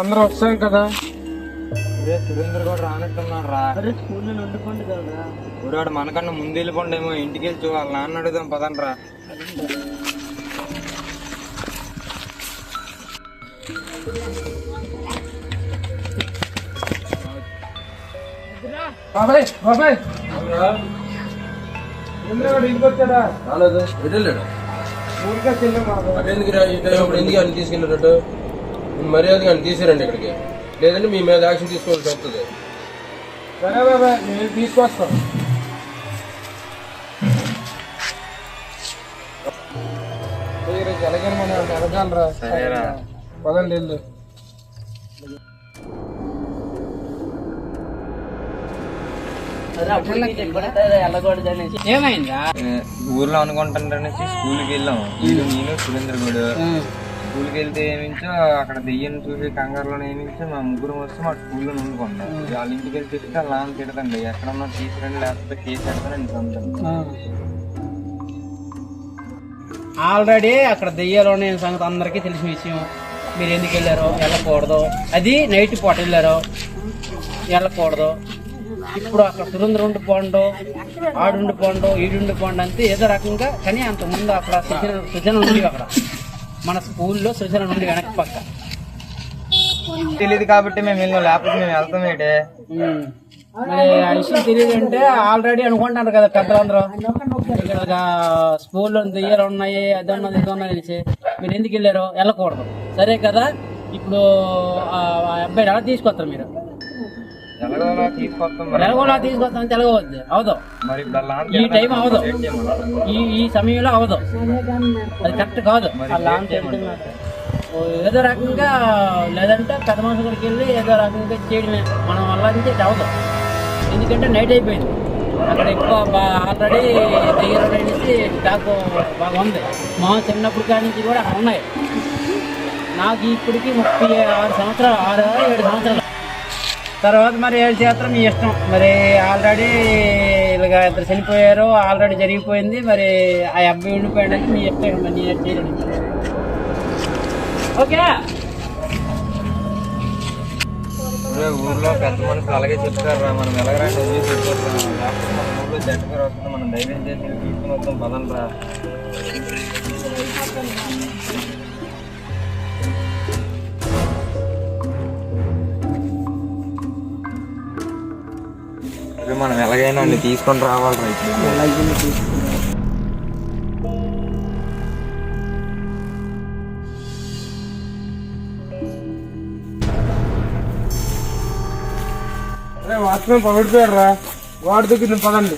అందరూ వస్తాం కదా. సురేంద్ర కూడా రానట్టున్నాడు రా. స్కూల్లో వండుకోండి కదా. వాడు మనకన్నా ముందు వెళ్ళిపోండేమో. ఇంటికి వెళ్ళి వాళ్ళ నాన్న అడుగుదాం పదండి రా. బాబాయ్ బాబాయ్ ఇంటికి వచ్చాడా? రాలేదు. వెళ్ళాడు. ఊరికే ఎందుకు అని తీసుకెళ్ళినట్టు మర్యాదగా అని తీసారండి ఇక్కడికి. లేదంటే మీ మీద యాక్షన్ తీసుకోవాల్సి వస్తుంది. సరే బాబాయ్ నేను తీసుకొస్తాను. ఎలాగైనా మనం ఎదగాలరా. సరేరా పదండి వెళ్ళు. ఏమైందా? ఊర్లో అనుకుంటారనేసి స్కూల్కి వెళ్ళాం. నేను సురేంద్ర కూడా స్కూల్కి వెళ్తే ఏమించో అక్కడ దెయ్యం చూసి కంగారులో ఏమించో మా ముగ్గురు వస్తే మా స్కూల్లో నుండుకుంటాం. వాళ్ళ ఇంటికి వెళ్ళి తిరిగితే వాళ్ళ నాన్న తిడతండి. ఎక్కడన్నా తీసుకురండి లేకపోతే కేసు పెడతానని సొంతం. ఆల్రెడీ అక్కడ దెయ్యాలు ఉన్నాయని సంగతి అందరికీ తెలిసిన విషయం. మీరు ఎందుకు వెళ్ళారో వెళ్ళకూడదు. అది నైట్ పూట వెళ్ళారో వెళ్ళకూడదు. ఇప్పుడు అక్కడ సురేంద్ర ఉండిపోండు, ఆడుండిపోండు, ఈడుండిపోండు అంతే ఏదో రకంగా. కానీ అంతకుముందు అక్కడ సృజన నుండి అక్కడ మన స్కూల్లో సృజన నుండి వెనక్కి పక్క తెలియదు కాబట్టి మేము వెళ్ళాం. లేకపోతే మేము వెళ్తాం ఏంటే. మరి ఆ విషయం తెలియదు అంటే ఆల్రెడీ అనుకుంటారు కదా పెద్దలందరూ. ఇక్కడ స్కూల్లో దెయ్యాలు ఉన్నాయి, అది ఉన్నది ఇది ఉన్నది తెలిసి మీరు ఎందుకు వెళ్ళారో వెళ్ళకూడదు. సరే కదా. ఇప్పుడు ఆ అబ్బాయి ఎలా తీసుకొస్తారు? మీరు ఎలాగోలా తీసుకొస్తాం. ఎలాగోలా తీసుకొస్తాం తెలవద్దు. అవదు. మరి ఈ టైం అవదు. ఈ సమయంలో అవదు. అది కరెక్ట్ కాదు. ఏదో రకంగా లేదంటే పెద్ద మనుషుల దగ్గరికి వెళ్ళి ఏదో రకంగా చేయడమే మనం వల్ల అంటే అవదు. ఎందుకంటే నైట్ అయిపోయింది. అక్కడ ఎక్కువ ఆల్రెడీ దగ్గర అనేసి టాక్ బాగా ఉంది. మా చిన్నప్పుడు కాడి నుంచి కూడా అక్కడ ఉన్నాయి. నాకు ఇప్పటికి 36 సంవత్సరాలు, 6-7 సంవత్సరాలు. తర్వాత మరి ఏం చేస్తాం మీ ఇష్టం. మరి ఆల్రెడీ ఇలాగ ఇద్దరు చనిపోయారు. ఆల్రెడీ జరిగిపోయింది. మరి ఆ అబ్బాయి ఉండిపోయాడని మీ ఇష్టం. మరి నేను చేయలేదు. ఓకే. ఊర్లో పెద్ద మనుషులు అలాగే చెప్తారా. మనం ఎలాగరా చెప్పేస్తాం. లేకపోతే మన ఊర్లో జట్టు పేరు వస్తుంది. మనం ధైర్యం చేసి తీసుకుని వస్తాం పదంరా. మనం ఎలాగైనా అన్ని తీసుకొని రావాలి రైతు. వాచ్మెన్ పగడిపోయాడు రా. వాడి దగ్గర పదండి.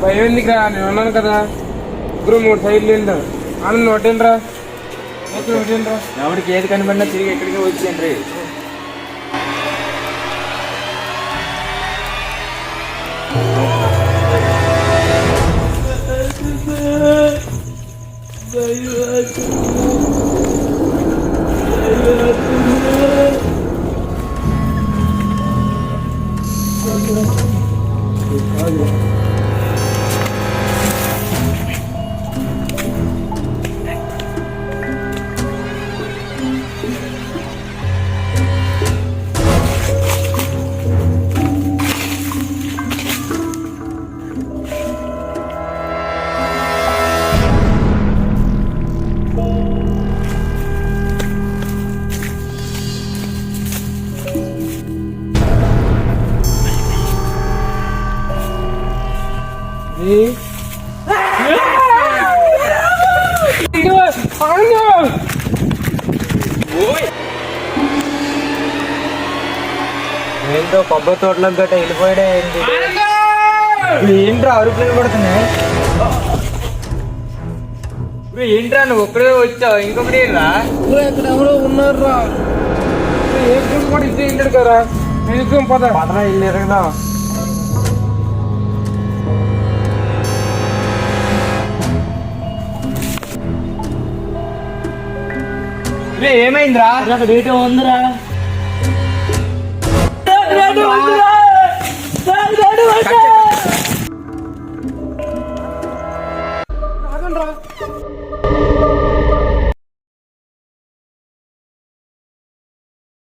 భయం ఎందుకురా? నేను ఉన్నాను కదా. ముగ్గురు 3 సైడ్లు వెళ్ళారు. ఆనంద్ ఒకటేనరా. ఎవరికి ఏది కనిపడినా తిరిగి ఎక్కడికి వచ్చేయండి. ఏంటో కొబ్బరి తోటలకు గట్ట వెళ్ళిపోయాడే. ఏంట్రా అరుపులు పడుతున్నాయి? ఏంట్రా నువ్వు ఒక్కడే వచ్చావు? ఇంకొకటి రా. ఇక్కడ ఎవరో ఉన్నారు రా. ఏం కూడా ఇచ్చే వెళ్ళాడు కదా. నేను పదరా వెళ్ళారు కదా. ఏమైందిరా? అక్కడ రేటు ఉందిరా. కట్